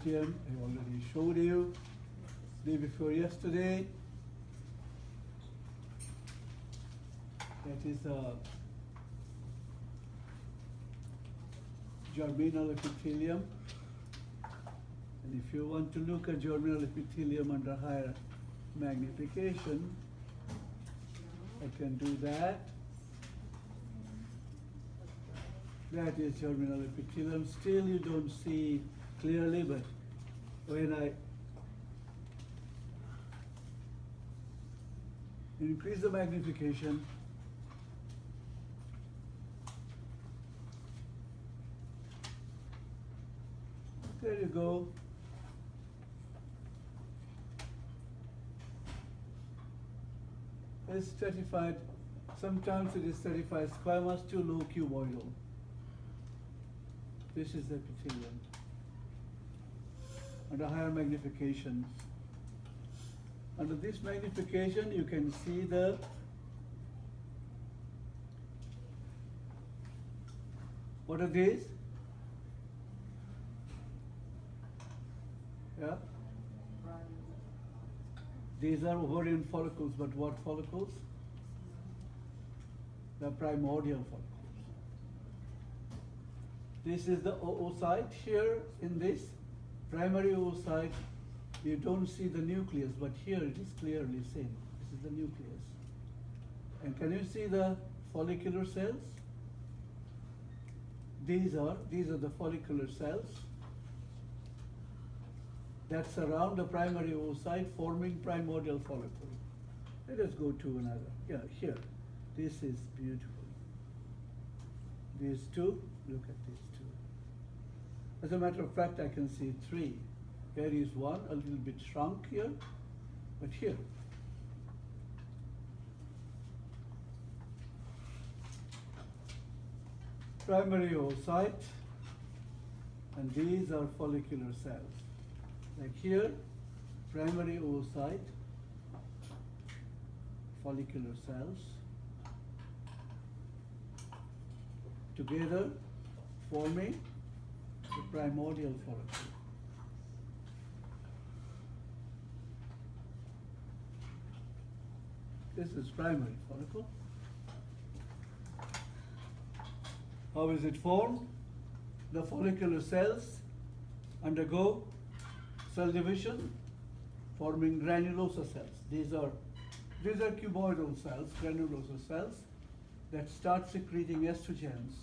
symposium. I already showed you day before yesterday. That is germinal epithelium. And if you want to look at germinal epithelium under higher magnification, I can do that. That is germinal epithelium. Still you don't see clearly, but when I increase the magnification, there you go. It's stratified. Sometimes it is stratified squamous to low cuboidal. This is the epithelium. Under higher magnification. Under this magnification, you can see the what are these? Yeah? These are ovarian follicles, but what follicles? The primordial follicles. This is the oocyte here in this primary oocyte. You don't see the nucleus, but here it is clearly seen. This is the nucleus. And can you see the follicular cells? These are the follicular cells that surround the primary oocyte, forming primordial follicle. Let us go to another. Yeah, here. This is beautiful. These two, look at these two. As a matter of fact, I can see three. Here is one, a little bit shrunk here, but here. Primary oocyte, and these are follicular cells. Like here, primary oocyte, follicular cells, together forming the primordial follicle. This is primary follicle. How is it formed? The follicular cells undergo cell division, forming granulosa cells. These are cuboidal cells, granulosa cells, that start secreting estrogens.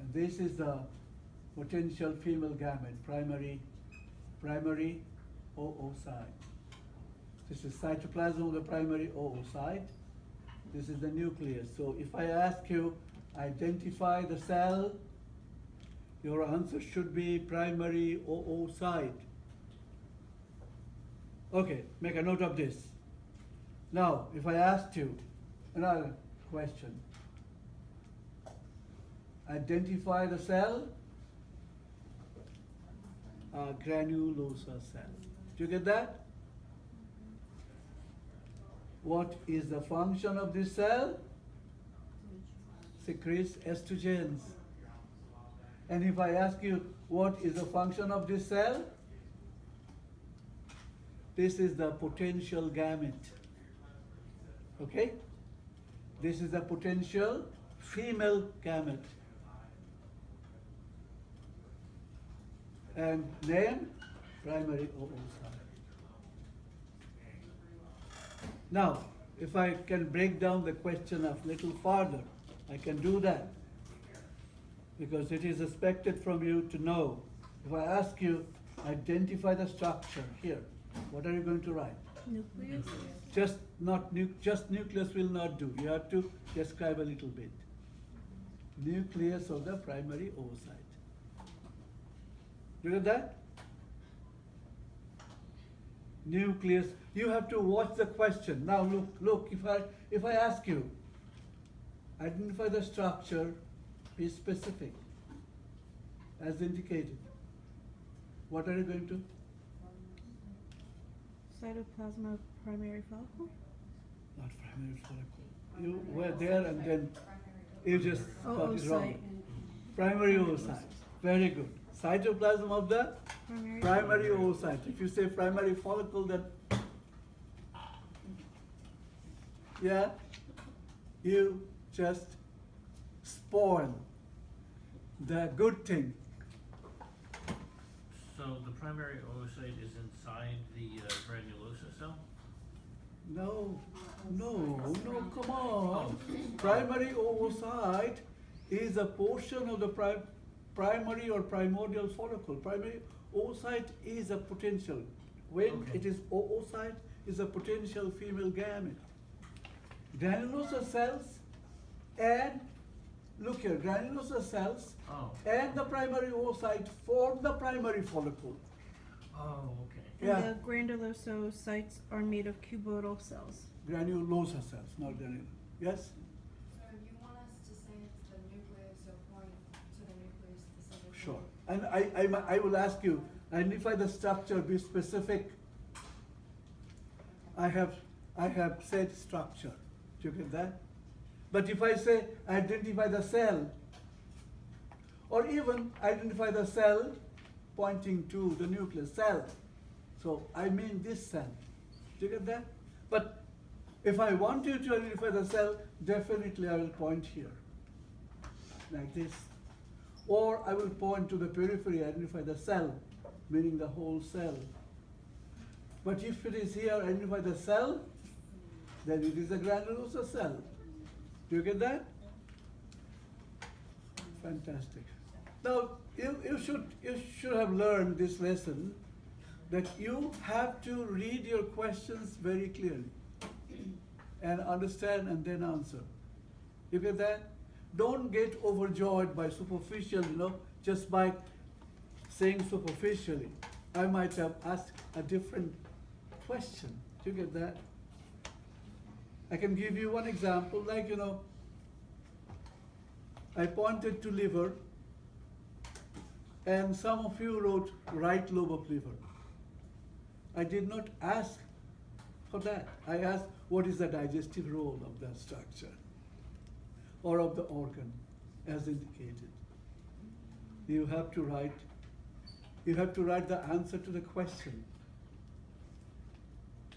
And this is the potential female gamete, primary oocyte. This is cytoplasm of the primary oocyte. This is the nucleus. So if I ask you, identify the cell, your answer should be primary oocyte. Okay, make a note of this. Now, if I asked you another question, identify the cell, granulosa cell. Do you get that? What is the function of this cell? Secretes estrogens. And if I ask you, what is the function of this cell? This is the potential gamete. Okay? This is the potential female gamete. And name, primary oocyte. Now, if I can break down the question a little further, I can do that. Because it is expected from you to know. If I ask you, identify the structure here, what are you going to write? Nucleus. Just nucleus will not do. You have to describe a little bit. Nucleus of the primary oocyte. You get that? Nucleus. You have to watch the question. Now look. If I ask you, identify the structure, be specific, as indicated. What are you going to? Cytoplasma of primary follicle? Not primary follicle. You were there and then you just got it wrong. Primary oocyte. Very good. Cytoplasm of the primary oocyte. If you say primary follicle, then yeah, you just spoil the good thing. So the primary oocyte is inside the granulosa cell? No, come on. Primary oocyte is a portion of the primary or primordial follicle. Primary oocyte is a potential. When Okay. it is oocyte, is a potential female gamete. Granulosa cells and, look here, granulosa cells Oh. and the primary oocyte form the primary follicle. Oh, okay. And Yeah. the granulocytes are made of cuboidal cells. Granulosa cells, not granular. Yes? So you want us to say it's the nucleus or point to the nucleus specifically? Sure. And I will ask you, identify the structure, be specific. I have said structure. Do you get that? But if I say identify the cell, or even identify the cell pointing to the nucleus cell. So I mean this cell. Do you get that? But if I want you to identify the cell, definitely I will point here, like this. Or I will point to the periphery, identify the cell, meaning the whole cell. But if it is here, identify the cell, then it is a granulosa cell. Do you get that? Fantastic. Now, you should have learned this lesson, that you have to read your questions very clearly and understand and then answer. You get that? Don't get overjoyed by superficial, just by saying superficially. I might have asked a different question. Do you get that? I can give you one example, like, I pointed to liver, and some of you wrote right lobe of liver. I did not ask for that. I asked what is the digestive role of that structure or of the organ as indicated. You have to write the answer to the question.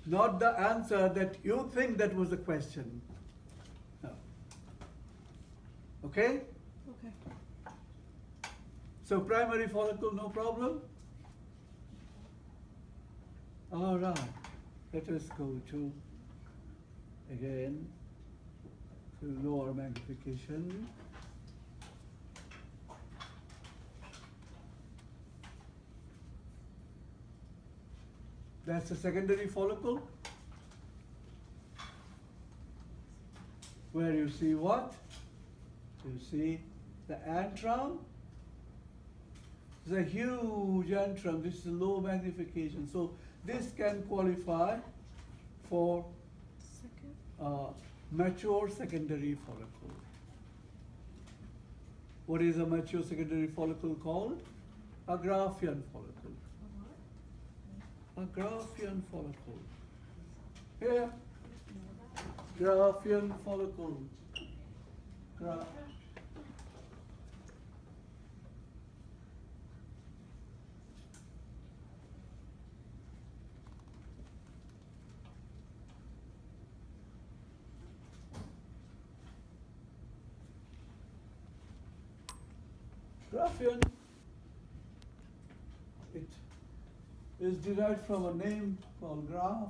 Not the answer that you think that was the question. No. Okay? Okay. So primary follicle, no problem? All right. Let us go to, again, to lower magnification. That's the secondary follicle, where you see what? You see the antrum. It's a huge antrum. This is low magnification. So this can qualify for Second. mature secondary follicle. What is a mature secondary follicle called? A Graafian follicle. A Graafian follicle. Here. Graafian follicle. Graafian, it is derived from a name called graph.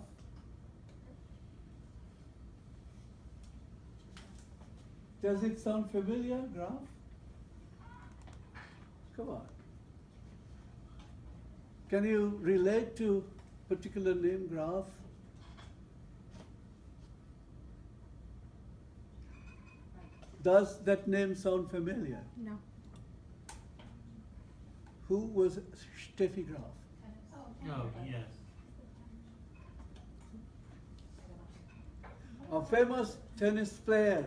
Does it sound familiar, graph? Come on. Can you relate to particular name, graph? Does that name sound familiar? No. Who was Steffi Graf? Oh, yes. A famous tennis player.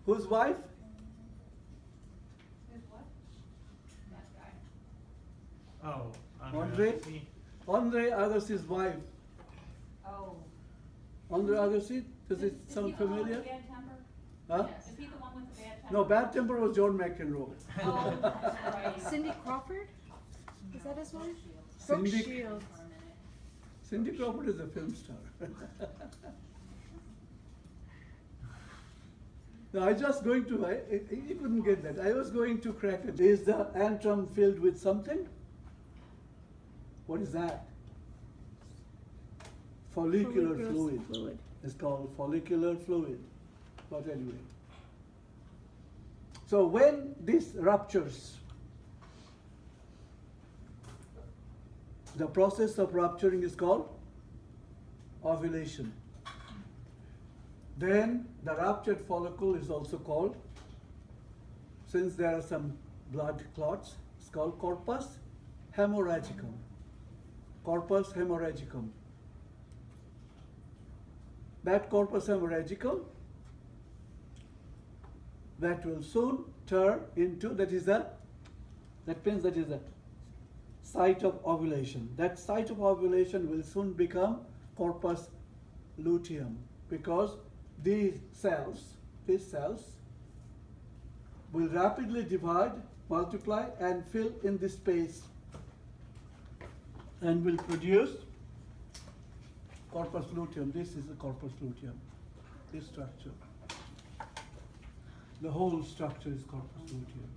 Whose wife? Oh, Andre? Agassi. Andre Agassi's wife. Oh. Andre Agassi? Does it sound familiar? Is he the one with the bad temper? Huh? Is he the one with the bad temper? No, bad temper was John McEnroe. Oh, right. Cindy Crawford? Is that his one? Brooke Cindy- Shields. Cindy Crawford is a film star. No, I was just going to, you couldn't get that. I was going to crack it. Is the antrum filled with something? What is that? Follicular fluid. It's called follicular fluid. But anyway. So when this ruptures, the process of rupturing is called ovulation. Then the ruptured follicle is also called, since there are some blood clots, it's called corpus hemorrhagicum. Corpus hemorrhagicum. That corpus hemorrhagicum, that will soon turn into, that means that is the site of ovulation. That site of ovulation will soon become corpus luteum, because these cells will rapidly divide, multiply, and fill in this space, and will produce corpus luteum. This is the corpus luteum, this structure. The whole structure is corpus luteum.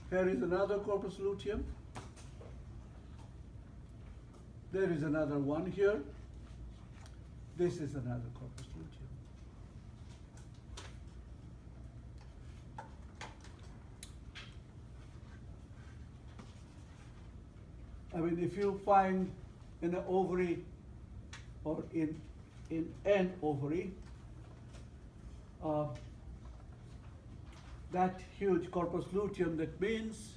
Here is another corpus luteum. There is another one here. This is another corpus luteum. I mean, if you find in an ovary or in an ovary, that huge corpus luteum, that means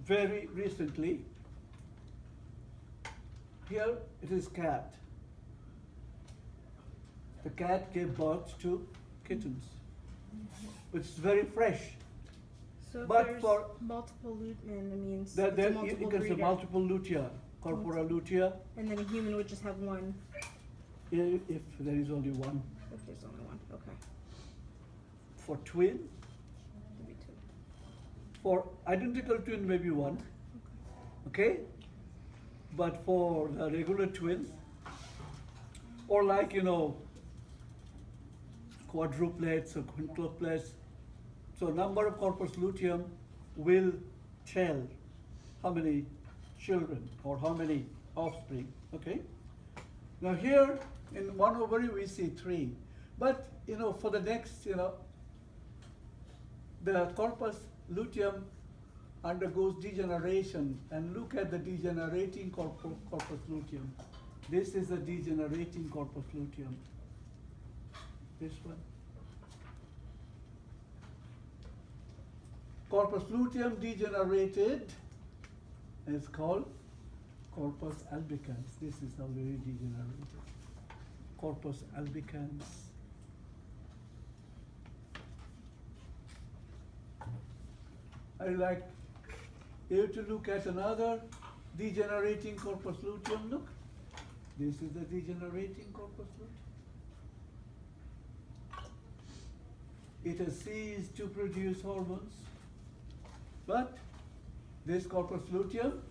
very recently, here it is cat. The cat gave birth to kittens, which is very fresh. So if But there's for- multiple lutein, that means There, it's a you multiple can say breeder. multiple lutea, corpora lutea, And then a human would just have one, if there is only one. if there's only one. Okay. For twin, Maybe two. for identical twin, maybe one. Okay? But for the regular twins, or like, quadruplets or quintuplets, so number of corpus luteum will tell how many children or how many offspring, okay? Now here in one ovary we see 3, but for the next, the corpus luteum undergoes degeneration, and look at the degenerating corpus luteum. This is the degenerating corpus luteum. This one. Corpus luteum degenerated is called corpus albicans. This is already degenerated. Corpus albicans. I'd like you to look at another degenerating corpus luteum. Look, this is the degenerating corpus luteum. It has ceased to produce hormones, but this corpus luteum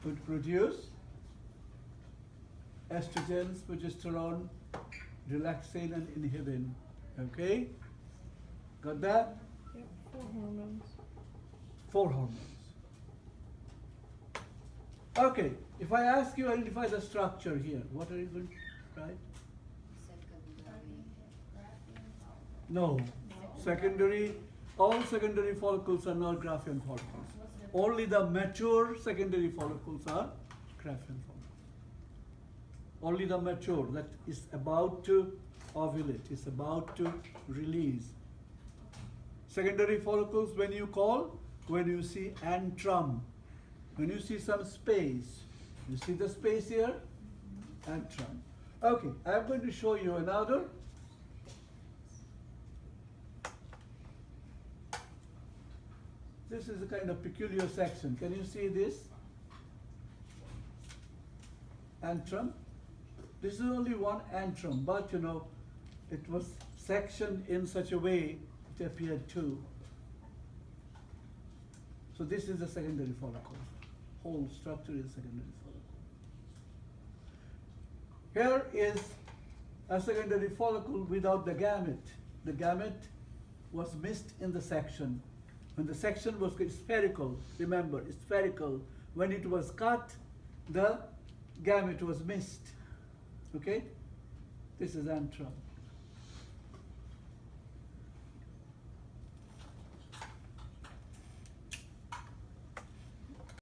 would produce estrogens, progesterone, relaxin, and inhibin. Okay? Got that? Yep, 4 hormones. 4 hormones. Okay, if I ask you to identify the structure here, what are you going to write? No. Secondary, all secondary follicles are not Graafian follicles. Only the mature secondary follicles are Graafian follicles. Only the mature, that is about to ovulate, is about to release. Secondary follicles, when you see antrum, when you see some space, you see the space here? Antrum. Okay, I'm going to show you another. this is a kind of peculiar section. Can you see this? Antrum. This is only one antrum, but you know, it was sectioned in such a way it appeared two. So this is the secondary follicle. Whole structure is secondary follicle. Here is a secondary follicle without the gamete. The gamete was missed in the section. When the section was spherical, remember, it's spherical. When it was cut, the gamete was missed. Okay? This is antrum.